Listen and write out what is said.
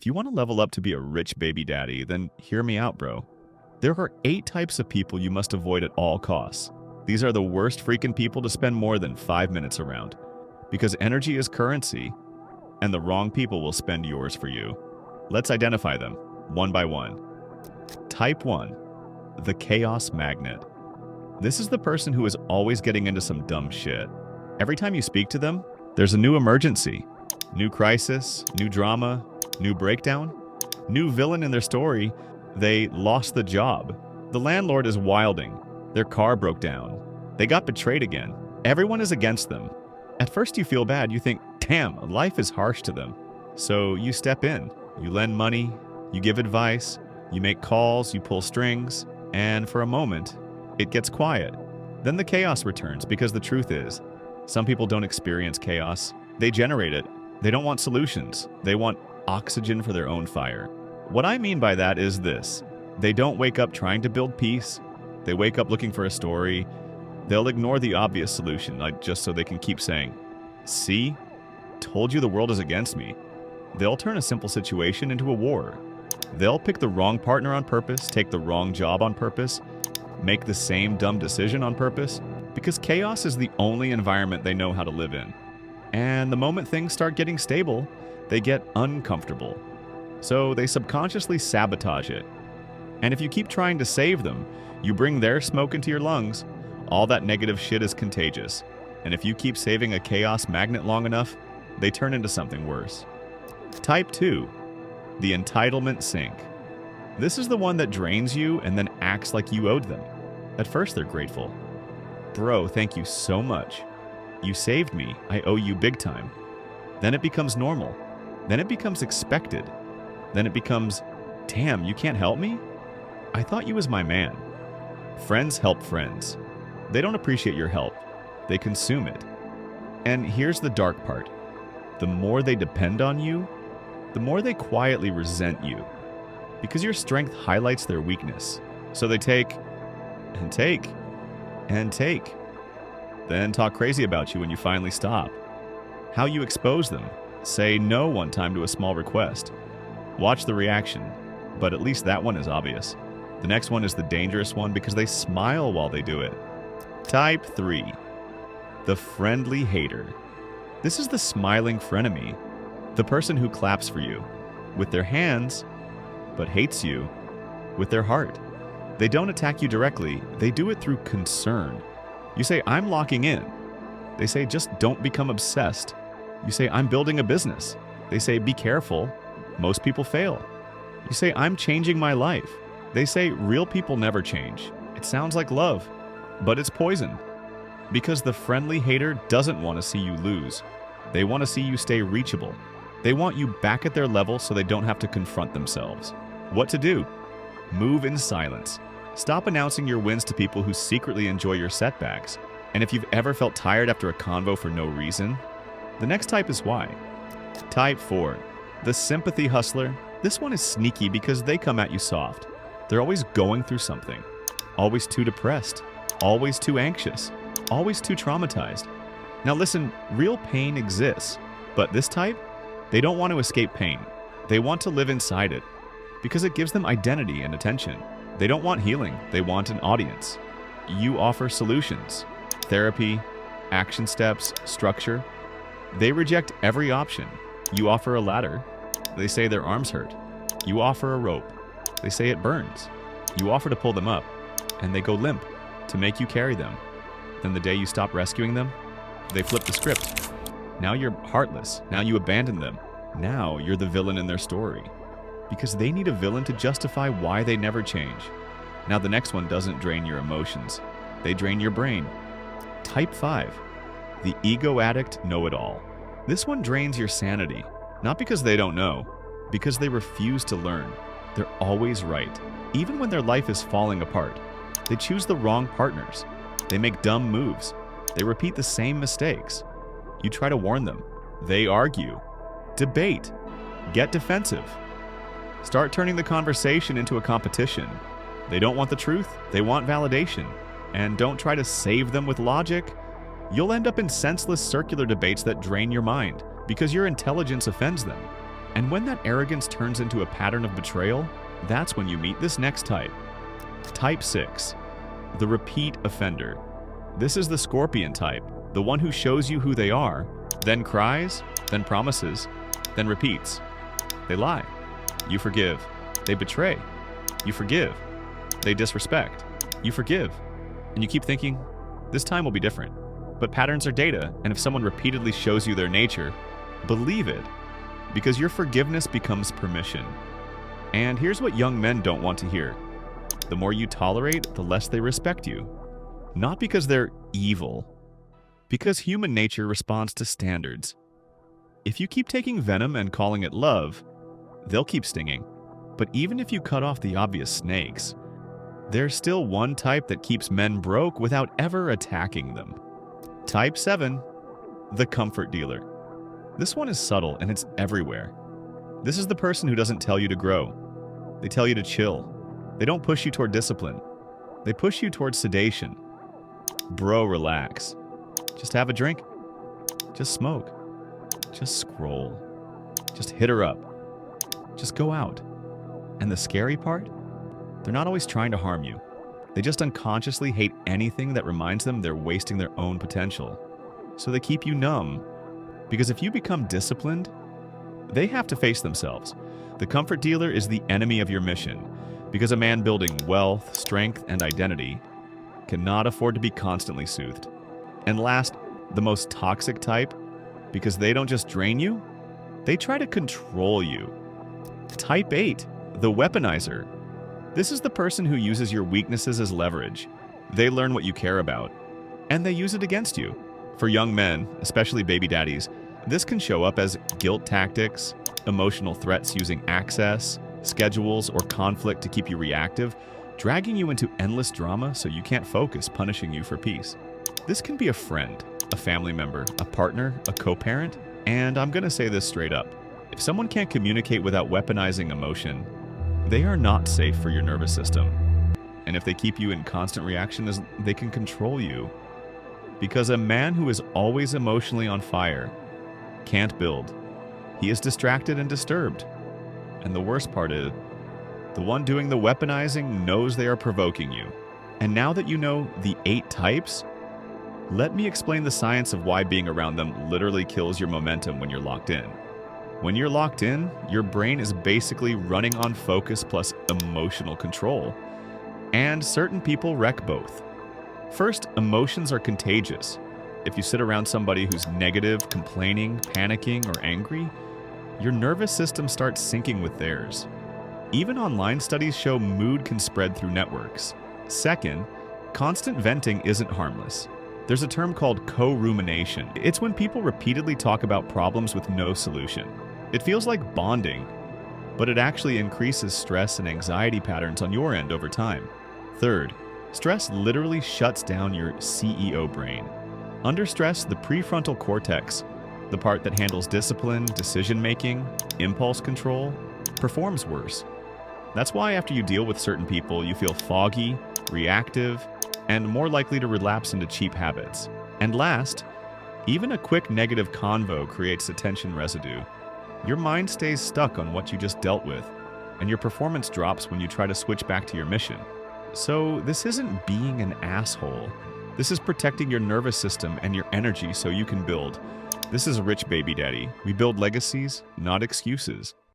If you want to level up to be a rich baby daddy, then hear me out, bro. There are 8 types of people you must avoid at all costs. These are the worst freaking people to spend more than 5 minutes around. Because energy is currency, and the wrong people will spend yours for you. Let's identify them, one by one. Type 1. The chaos magnet. This is the person who is always getting into some dumb shit. Every time you speak to them, there's a new emergency, new crisis, new drama, new breakdown, new villain in their story. They lost the job. The landlord is wilding. Their car broke down. They got betrayed again. Everyone is against them. At first you feel bad. You think, damn, life is harsh to them. So you step in. You lend money. You give advice. You make calls. You pull strings. And for a moment, it gets quiet. Then the chaos returns because the truth is, some people don't experience chaos. They generate it. They don't want solutions. They want oxygen for their own fire. What I mean by that is this. They don't wake up trying to build peace. They wake up looking for a story. They'll ignore the obvious solution, like just so they can keep saying, "See? Told you the world is against me." They'll turn a simple situation into a war. They'll pick the wrong partner on purpose, take the wrong job on purpose, make the same dumb decision on purpose, because chaos is the only environment they know how to live in. And the moment things start getting stable, they get uncomfortable. So they subconsciously sabotage it. And if you keep trying to save them, you bring their smoke into your lungs. All that negative shit is contagious. And if you keep saving a chaos magnet long enough, they turn into something worse. Type 2. The entitlement sink. This is the one that drains you and then acts like you owed them. At first they're grateful. "Bro, thank you so much. You saved me. I owe you big time." Then it becomes normal. Then it becomes expected. Then it becomes, "Damn, you can't help me? I thought you was my man." Friends help friends. They don't appreciate your help. They consume it. And here's the dark part. The more they depend on you, the more they quietly resent you. Because your strength highlights their weakness. So they take, and take, and take. Then talk crazy about you when you finally stop. How you expose them. Say no one time to a small request. Watch the reaction. But at least that one is obvious. The next one is the dangerous one because they smile while they do it. Type 3. The friendly hater. This is the smiling frenemy. The person who claps for you with their hands, but hates you with their heart. They don't attack you directly. They do it through concern. You say, "I'm locking in." They say, "Just don't become obsessed." You say, "I'm building a business." They say, "Be careful. Most people fail." You say, "I'm changing my life." They say, "Real people never change." It sounds like love, but it's poison. Because the friendly hater doesn't want to see you lose. They want to see you stay reachable. They want you back at their level so they don't have to confront themselves. What to do? Move in silence. Stop announcing your wins to people who secretly enjoy your setbacks. And if you've ever felt tired after a convo for no reason, the next type is why. Type 4. The sympathy hustler. This one is sneaky because they come at you soft. They're always going through something. Always too depressed. Always too anxious. Always too traumatized. Now listen, real pain exists. But this type, they don't want to escape pain. They want to live inside it. Because it gives them identity and attention. They don't want healing. They want an audience. You offer solutions. Therapy, action steps, structure. They reject every option. You offer a ladder. They say their arms hurt. You offer a rope. They say it burns. You offer to pull them up, and they go limp to make you carry them. Then the day you stop rescuing them, they flip the script. Now you're heartless. Now you abandon them. Now you're the villain in their story. Because they need a villain to justify why they never change. Now the next one doesn't drain your emotions. They drain your brain. Type 5. The ego addict know-it-all. This one drains your sanity. Not because they don't know, because they refuse to learn. They're always right, even when their life is falling apart. They choose the wrong partners. They make dumb moves. They repeat the same mistakes. You try to warn them. They argue, debate, get defensive. Start turning the conversation into a competition. They don't want the truth, they want validation. And don't try to save them with logic. You'll end up in senseless circular debates that drain your mind because your intelligence offends them. And when that arrogance turns into a pattern of betrayal, that's when you meet this next type. Type 6, the repeat offender. This is the scorpion type, the one who shows you who they are, then cries, then promises, then repeats. They lie. You forgive. They betray. You forgive. They disrespect. You forgive. And you keep thinking, this time will be different. But patterns are data, and if someone repeatedly shows you their nature, believe it, because your forgiveness becomes permission. And here's what young men don't want to hear. The more you tolerate, the less they respect you. Not because they're evil, because human nature responds to standards. If you keep taking venom and calling it love, they'll keep stinging. But even if you cut off the obvious snakes, there's still one type that keeps men broke without ever attacking them. Type 7, the comfort dealer. This one is subtle and it's everywhere. This is the person who doesn't tell you to grow. They tell you to chill. They don't push you toward discipline. They push you toward sedation. Bro, relax. Just have a drink. Just smoke. Just scroll. Just hit her up. Just go out. And the scary part? They're not always trying to harm you. They just unconsciously hate anything that reminds them they're wasting their own potential. So they keep you numb. Because if you become disciplined, they have to face themselves. The comfort dealer is the enemy of your mission, because a man building wealth, strength, and identity cannot afford to be constantly soothed. And last, the most toxic type, because they don't just drain you, they try to control you. Type 8, the weaponizer. This is the person who uses your weaknesses as leverage. They learn what you care about, and they use it against you. For young men, especially baby daddies, this can show up as guilt tactics, emotional threats using access, schedules, or conflict to keep you reactive, dragging you into endless drama so you can't focus, punishing you for peace. This can be a friend, a family member, a partner, a co-parent, and I'm gonna say this straight up. If someone can't communicate without weaponizing emotion, they are not safe for your nervous system. And if they keep you in constant reaction, they can control you. Because a man who is always emotionally on fire can't build. He is distracted and disturbed. And the worst part is, the one doing the weaponizing knows they are provoking you. And now that you know the 8 types, let me explain the science of why being around them literally kills your momentum when you're locked in. When you're locked in, your brain is basically running on focus plus emotional control. And certain people wreck both. First, emotions are contagious. If you sit around somebody who's negative, complaining, panicking, or angry, your nervous system starts syncing with theirs. Even online studies show mood can spread through networks. Second, constant venting isn't harmless. There's a term called co-rumination. It's when people repeatedly talk about problems with no solution. It feels like bonding, but it actually increases stress and anxiety patterns on your end over time. Third, stress literally shuts down your CEO brain. Under stress, the prefrontal cortex, the part that handles discipline, decision-making, impulse control, performs worse. That's why after you deal with certain people, you feel foggy, reactive, and more likely to relapse into cheap habits. And last, even a quick negative convo creates attention residue. Your mind stays stuck on what you just dealt with, and your performance drops when you try to switch back to your mission. So this isn't being an asshole. This is protecting your nervous system and your energy so you can build. This is Rich Baby Daddy. We build legacies, not excuses.